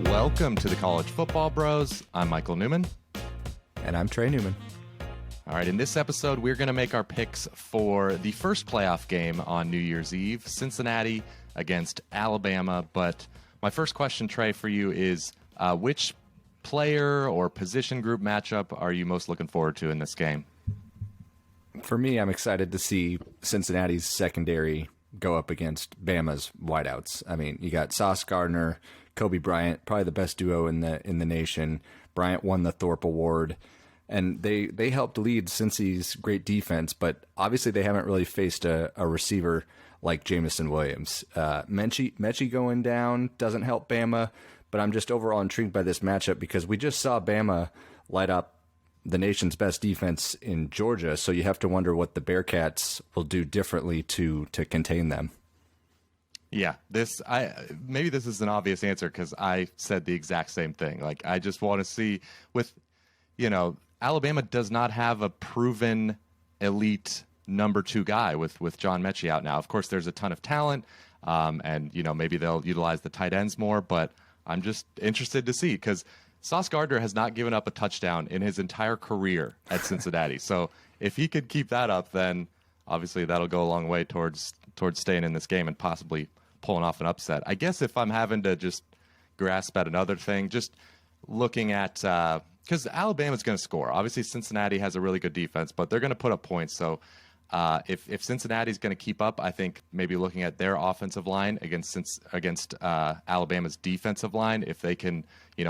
Welcome to the College Football Bros. I'm Michael Newman. And I'm Trey Newman. All right, in this episode, we're going to make our picks for the first playoff game on New Year's Eve, Cincinnati against Alabama. But my first question, Trey, for you is which player or position group matchup are you most looking forward to in this game? For me, I'm excited to see Cincinnati's secondary go up against Bama's wideouts. I mean, you got Sauce Gardner, Kobe Bryant, probably the best duo in the nation. Bryant won the Thorpe Award, and they helped lead Cincy's great defense, but obviously they haven't really faced a receiver like Jameson Williams. Mechie going down doesn't help Bama, but I'm just overall intrigued by this matchup because we just saw Bama light up the nation's best defense in Georgia, so you have to wonder what the Bearcats will do differently to contain them. Yeah, maybe this is an obvious answer because I said the exact same thing. Like, I just want to see Alabama does not have a proven elite number 2 guy with John Mechie out now. Of course, there's a ton of talent, and maybe they'll utilize the tight ends more, but I'm just interested to see because Sauce Gardner has not given up a touchdown in his entire career at Cincinnati. So if he could keep that up, then obviously that'll go a long way towards staying in this game and possibly pulling off an upset. I guess if I'm having to just grasp at another thing, just looking at because Alabama's going to score. Obviously, Cincinnati has a really good defense, but they're going to put up points. So if Cincinnati's going to keep up, I think maybe looking at their offensive line against Alabama's defensive line, if they can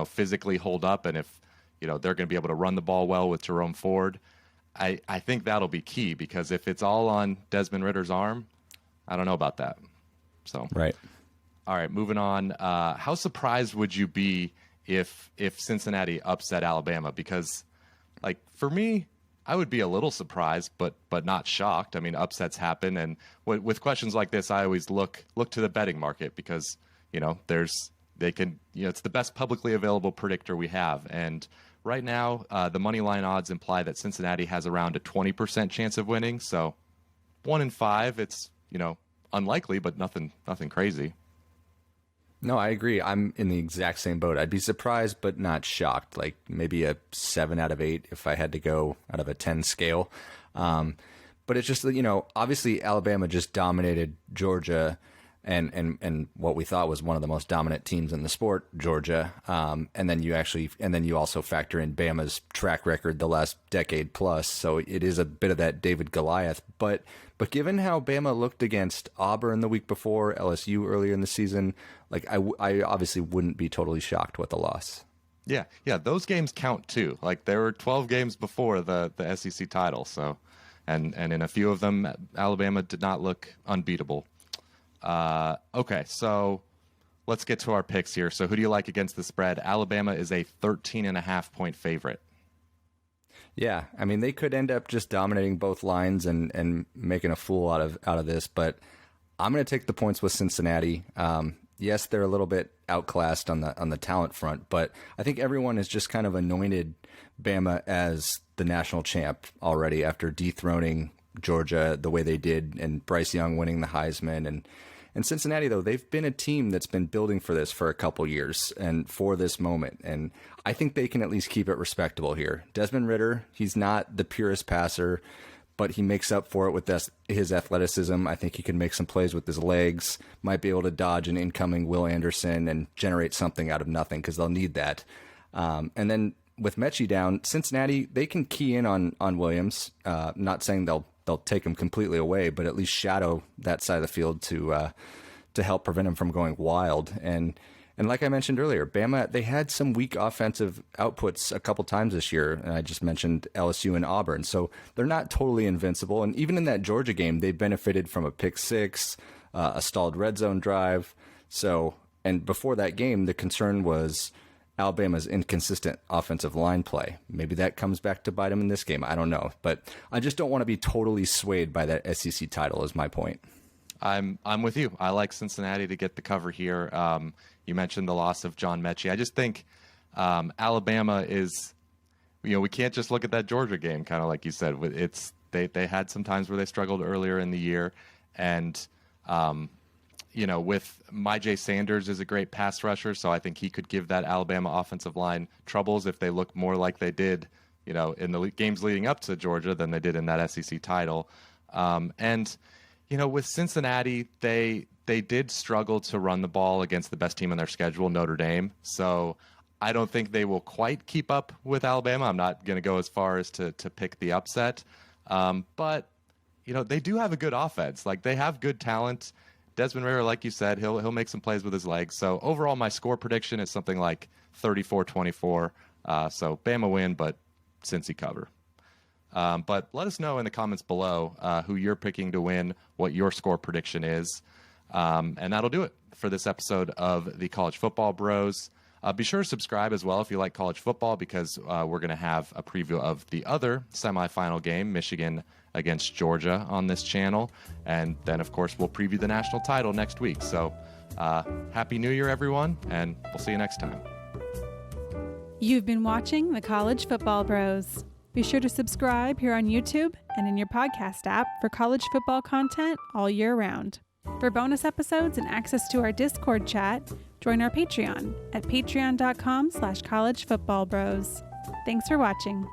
physically hold up, and if they're going to be able to run the ball well with Jerome Ford, I think that'll be key because if it's all on Desmond Ridder's arm, I don't know about that. So right. All right, moving on. How surprised would you be if Cincinnati upset Alabama? Because, like, for me, I would be a little surprised, but not shocked. I mean, upsets happen, and with questions like this, I always look to the betting market because it's the best publicly available predictor we have, and right now the money line odds imply that Cincinnati has around a 20% chance of winning. So 1 in 5, it's unlikely, but nothing crazy. No, I agree. I'm in the exact same boat. I'd be surprised, but not shocked. Like maybe a 7 out of 8 if I had to go out of a 10 scale. But it's just obviously Alabama just dominated Georgia, and what we thought was one of the most dominant teams in the sport, Georgia. And then you also factor in Bama's track record the last decade plus. So it is a bit of that David Goliath. But given how Bama looked against Auburn the week before, LSU earlier in the season, like I obviously wouldn't be totally shocked with the loss. Yeah, those games count too. Like there were 12 games before the SEC title. So, and in a few of them, Alabama did not look unbeatable. Okay, so let's get to our picks here. So who do you like against the spread? Alabama is a 13.5-point favorite. Yeah, I mean, they could end up just dominating both lines and making a fool out of this, but I'm going to take the points with Cincinnati. Yes, they're a little bit outclassed on the talent front, but I think everyone has just kind of anointed Bama as the national champ already after dethroning Georgia the way they did, and Bryce Young winning the Heisman. And Cincinnati, though, they've been a team that's been building for this for a couple years and for this moment. And I think they can at least keep it respectable here. Desmond Ridder, he's not the purest passer, but he makes up for it with his athleticism. I think he can make some plays with his legs, might be able to dodge an incoming Will Anderson and generate something out of nothing because they'll need that. And then with Mechie down, Cincinnati, they can key in on Williams. Not saying they'll take him completely away, but at least shadow that side of the field to help prevent him from going wild. And like I mentioned earlier, Bama, they had some weak offensive outputs a couple times this year, and I just mentioned LSU and Auburn, so they're not totally invincible. And even in that Georgia game, they benefited from a pick six, a stalled red zone drive. So, and before that game, the concern was Alabama's inconsistent offensive line play. Maybe that comes back to bite them in this game. I don't know, but I just don't want to be totally swayed by that SEC title is my point. I'm with you. I like Cincinnati to get the cover here. You mentioned the loss of John Mechie. I just think Alabama is, we can't just look at that Georgia game, kind of like you said. They had some times where they struggled earlier in the year, and with Myjai Sanders is a great pass rusher, so I think he could give that Alabama offensive line troubles if they look more like they did, in the games leading up to Georgia than they did in that SEC title. With Cincinnati, they did struggle to run the ball against the best team on their schedule, Notre Dame. So I don't think they will quite keep up with Alabama. I'm not going to go as far as to pick the upset. But they do have a good offense. Like, they have good talent. Desmond Ridder, like you said, he'll make some plays with his legs. So overall, my score prediction is something like 34-24. So Bama win, but Cincy cover. But let us know in the comments below who you're picking to win, what your score prediction is. And that'll do it for this episode of the College Football Bros. Be sure to subscribe as well if you like college football, because we're going to have a preview of the other semifinal game, Michigan against Georgia, on this channel. And then, of course, we'll preview the national title next week. So Happy New Year, everyone, and we'll see you next time. You've been watching the College Football Bros. Be sure to subscribe here on YouTube and in your podcast app for college football content all year round. For bonus episodes and access to our Discord chat, join our Patreon at patreon.com/collegefootballbros. Thanks for watching.